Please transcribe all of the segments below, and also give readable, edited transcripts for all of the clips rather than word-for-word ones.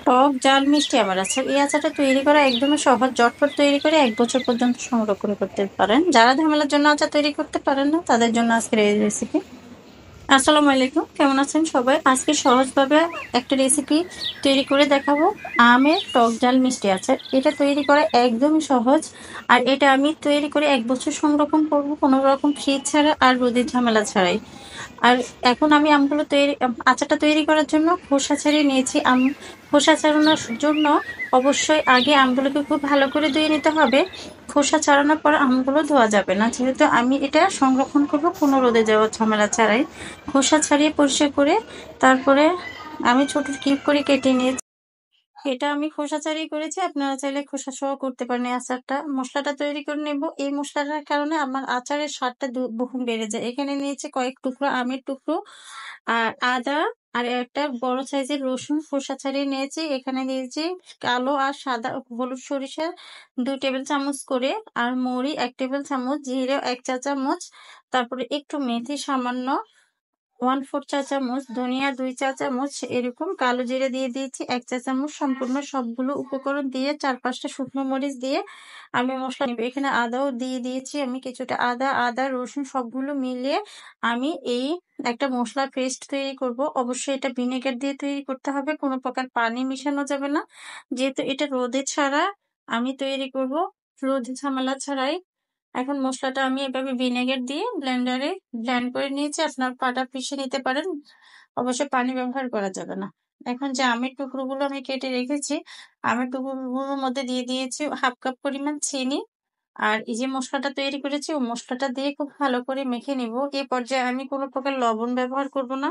টক ঝাল মিষ্টি আমের আচার। এই আচারটা তৈরি করা একদমই সহজ, ঝটপট তৈরি করে 1 বছর পর্যন্ত সংরক্ষণ করতে পারেন। যারা ঝামেলার জন্য আচার তৈরি করতে পারেন না তাদের জন্য আজকের এই রেসিপি। আসসালামু আলাইকুম, কেমন আছেন সবাই? আজকে সহজভাবে একটা রেসিপি তৈরি করে দেখাবো, আমের টক ঝাল মিষ্টি আচার। এটা তৈরি করা একদমই সহজ, আর এটা আমি তৈরি করে 1 বছর সংরক্ষণ করব, কোনো রকম ফ্রিজ ছাড়া আর রোদের ঝামেলা ছাড়াই। আর এখন আমি আমগুলো আচারটা তৈরি করার জন্য খোসা ছাড়িয়ে নিয়েছি। খোসা ছাড়ানোর জন্য অবশ্যই আগে আমগুলোকে খুব ভালো করে ধুয়ে নিতে হবে। খোসা ছাড়ানোর পর আমগুলো ধোয়া যাবে না, যেহেতু আমি এটা সংরক্ষণ করব কোনো রোদে যাওয়ার ঝামেলা ছাড়াই। খোসা ছাড়িয়ে পরিষ্কার করে তারপরে আমি ছোট কিউব করে কেটে নিয়েছি। এটা আমি খোসা ছাড়িয়ে করেছি, আপনারা চাইলে খোসা সহ করতে পারেন। এই আচারটা মশলাটা তৈরি করে নেব। এই মশলাটার কারণে আমার আচারের স্বাদটা বহুগুণ বেড়ে যায়। এখানে নিয়েছি কয়েক টুকরো আমের টুকরো, আর আদা, আর একটা বড় সাইজের রসুন খোসা ছাড়িয়ে নিয়েছি। এখানে নিয়েছি কালো আর সাদা হলুদ সরিষা 2 টেবিল চামচ করে, আর মৌরি 1 টেবিল চামচ, জিরে 1 চা চামচ, তারপরে একটু মেথি সামান্য 1/4 চা চামচ, ধনিয়া 2 চা চামচ, এরকম কালো জিরে দিয়ে দিয়েছি 1 চা চামচ। সম্পূর্ণ সবগুলো উপকরণ দিয়ে 4-5টা শুকনো মরিচ দিয়ে আমি মশলা নিব। এখানে আদাও দিয়ে দিয়েছি আমি কিছুটা। আদা রসুন সবগুলো মিলিয়ে আমি এই একটা মশলা পেস্ট তৈরি করব। অবশ্যই এটা ভিনেগার দিয়ে তৈরি করতে হবে, কোনো প্রকার পানি মিশানো যাবে না, যেহেতু এটা রোদে ছাড়া আমি তৈরি করব, রোদে ঝামেলা ছাড়াই। এখন মশলাটা আমি এভাবে ভিনেগার দিয়ে ব্লেন্ডারে ব্লেন্ড করে নিয়েছি। আপনার পাটা পিষে নিতে পারেন, অবশ্যই পানি ব্যবহার করা যাবে না। এখন যে আমের টুকরোগুলো আমি কেটে রেখেছি, আমের টুকরোগুলোর মধ্যে দিয়ে দিয়েছি 1/2 কাপ পরিমাণ চিনি। আর এই যে মশলাটা তৈরি করেছি, ও মশলাটা দিয়ে খুব ভালো করে মেখে নিব। এই পর্যায়ে আমি কোনো প্রকার লবণ ব্যবহার করব না।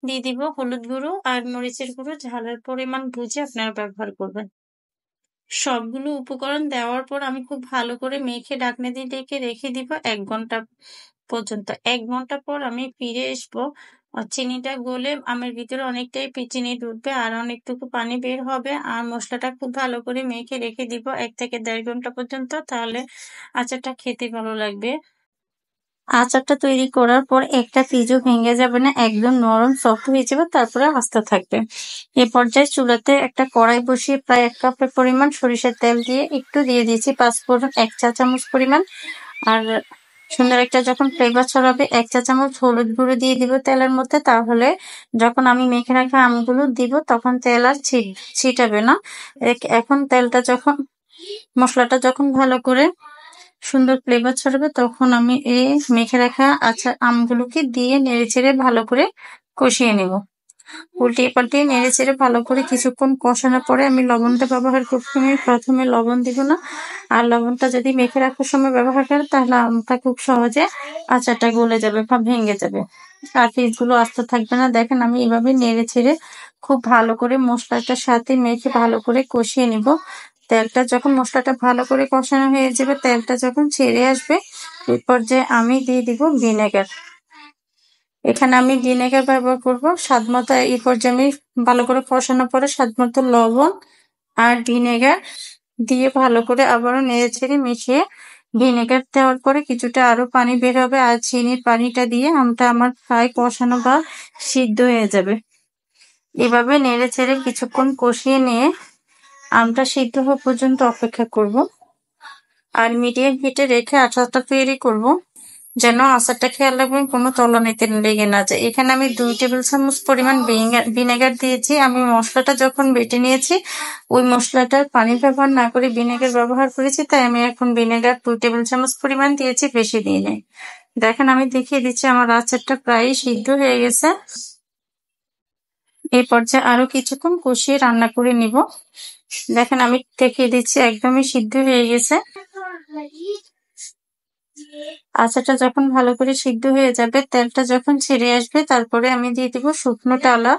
দিয়ে দিব হলুদ গুঁড়ো আর মরিচের গুঁড়ো, ঝালের পরিমাণ বুঝে আপনারা ব্যবহার করবেন। সবগুলো উপকরণ দেওয়ার পর আমি খুব ভালো করে মেখে ঢাকনা দিয়ে ঢেকে রেখে দিব 1 ঘন্টা পর্যন্ত। 1 ঘন্টা পর আমি ফিরে আসবো। চিনিটা গলে আমের ভিতরে অনেকটাই চিনি ঢুকবে, আর অনেকটুকু পানি বের হবে। আর মশলাটা খুব ভালো করে মেখে রেখে দিব 1 থেকে 1.5 ঘন্টা পর্যন্ত, তাহলে আচারটা খেতে ভালো লাগবে। আচারটা তৈরি করার পর একটা পিজও ভেঙে যাবে না, একদম নরম সফট হয়ে যাবে, তারপরে আস্তে থাকবে। এ পর্যায়ে চুলাতে একটা কড়াই বসিয়ে প্রায় 1 কাপের পরিমাণ সরিষার তেল দিয়ে একটু দিয়ে দিয়েছি 5 ফোড়ন 1 চা চামচ পরিমাণ। আর সুন্দর একটা যখন ফ্লেভার ছড়াবে 1 চা চামচ হলুদ গুঁড়ো দিয়ে দিব তেলের মধ্যে, তাহলে যখন আমি মেখে রাখা আমগুলো দিব তখন তেল আর ছিটাবে না। এখন মশলাটা যখন ভালো করে সুন্দর ফ্লেভার ছড়াবে তখন আমি এই মেখে রাখা আমগুলোকে দিয়ে নেড়েচেড়ে ভালো করে কষিয়ে নেব। উল্টিয়ে পাল্টিয়ে নেড়েচেড়ে ভালো করে কিছুক্ষণ কষানোর পরে আমি লবণটা ব্যবহার করছি। আমি প্রথমে লবণ দিব না, আর লবণটা যদি মেখে রাখার সময় ব্যবহার করে তাহলে আমটা খুব সহজে আচারটা গলে যাবে বা ভেঙে যাবে, আর পিসগুলো আস্তে থাকবে না। দেখেন আমি এভাবে নেড়েচেড়ে খুব ভালো করে মশলাটার সাথে মেখে ভালো করে কষিয়ে নিব। তেলটা যখন মশলাটা ভালো করে কষানো হয়ে যাবে, তেলটা যখন ছেড়ে আসবে, এই পর্যায়ে আমি দিয়ে দিব ভিনেগার। এখানে আমি ভিনেগার ব্যবহার করব স্বাদ মতো। এই পর্যায়ে আমি ভালো করে কষানোর পরে স্বাদ মতো লবণ আর ভিনেগার দিয়ে ভালো করে আবারও নেড়ে ছেড়ে মিশিয়ে, ভিনেগার দেওয়ার পরে কিছুটা আরো পানি বের হবে, আর চিনির পানিটা দিয়ে আমটা আমার প্রায় কষানো বা সিদ্ধ হয়ে যাবে। এভাবে নেড়ে ছেড়ে কিছুক্ষণ কষিয়ে নিয়ে আমটা সিদ্ধ হওয়া পর্যন্ত অপেক্ষা করব, আর মিডিয়াম হিটে রেখে আচারটা তৈরি করব, যেন আচারটা খেয়াল রাখবেন কোনো তলানিতে লেগে না যায়। এখানে আমি 2 টেবিল চামচ পরিমাণ ভিনেগার দিয়েছি। আমি মশলাটা যখন বেটে নিয়েছি ওই মশলাটার পানি ব্যবহার না করে ভিনেগার ব্যবহার করেছি, তাই আমি এখন ভিনেগার 2 টেবিল চামচ পরিমাণ দিয়েছি, বেশি দিয়ে নেই। দেখেন আমি দেখিয়ে দিচ্ছি আমার আচারটা প্রায় সিদ্ধ হয়ে গেছে। এই পর্যায়ে আরো কিছুক্ষণ কষিয়ে রান্না করে নিব। দেখেন আমি দেখিয়ে দিচ্ছি একদমই সিদ্ধ হয়ে গেছে। আচারটা যখন ভালো করে সিদ্ধ হয়ে যাবে, তেলটা যখন ছেড়ে আসবে, তারপরে আমি দিয়ে দিব শুকনো টালা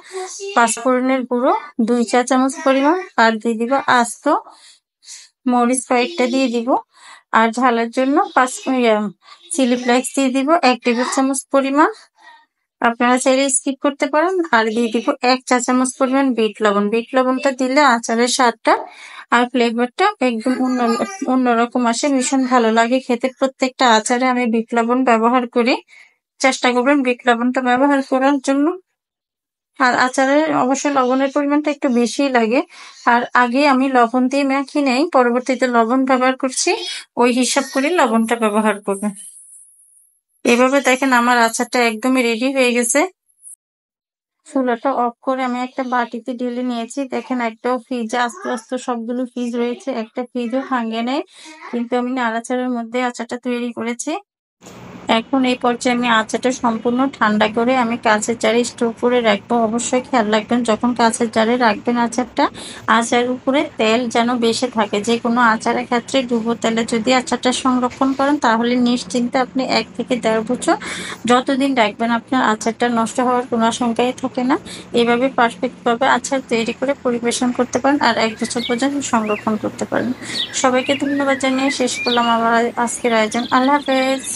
5 ফোড়নের গুঁড়ো 2 চা চামচ পরিমাণ, আর দিয়ে দিব আস্ত মরিচ কয়েকটা দিয়ে দিব, আর ঝালের জন্য চিলি ফ্লেক্স দিয়ে দিব 1 টেবিল চামচ পরিমাণ। আপনারা চাইলে স্কিপ করতে পারেন। আর দিয়ে দিব 1 চা চামচ পরিমাণ বিট লবণ। বিট লবণটা দিলে আচারের স্বাদটা আর ফ্লেভারটা একদম অন্যরকম আসে, ভীষণ ভালো লাগে খেতে। প্রত্যেকটা আচারে আমি বিট লবণ ব্যবহার করি, চেষ্টা করবেন বিট লবণটা ব্যবহার করার জন্য। আর আচারে অবশ্যই লবণের পরিমাণটা একটু বেশিই লাগে। আর আগে আমি লবণ দিয়ে মাখি নাই, পরবর্তীতে লবণ ব্যবহার করছি, ওই হিসাব করে লবণটা ব্যবহার করবেন। এভাবে দেখেন আমার আচারটা একদমই রেডি হয়ে গেছে। চুলাটা অফ করে আমি একটা বাটিতে ঢেলে নিয়েছি। দেখেন একটাও ফ্রিজে আস্তে আস্তে সবগুলো ফ্রিজ রয়েছে, একটা ফ্রিজও ভাঙে নেই, কিন্তু আমি নাড়াচাড়ার মধ্যে আচারটা তৈরি করেছি। এখন এই পর্যায়ে আমি আচারটা সম্পূর্ণ ঠান্ডা করে আমি কাঁচের জারে স্টোর করে রাখবো। অবশ্যই খেয়াল রাখবেন যখন কাঁচের জারে রাখবেন আচারটা, আচারের উপরে তেল যেন বেশি থাকে। যে কোনো আচারের ক্ষেত্রে ডুবো তেলে যদি আচারটা সংরক্ষণ করেন তাহলে নিশ্চিন্তে আপনি 1 থেকে 1.5 বছর যতদিন রাখবেন আপনার আচারটা নষ্ট হওয়ার কোনো আশঙ্কাই থাকে না। এভাবে পারফেক্টভাবে আচার তৈরি করে পরিবেশন করতে পারেন আর 1 বছর পর্যন্ত সংরক্ষণ করতে পারেন। সবাইকে ধন্যবাদ জানিয়ে শেষ করলাম আমার আজকের আয়োজন। আল্লাহ হাফেজ।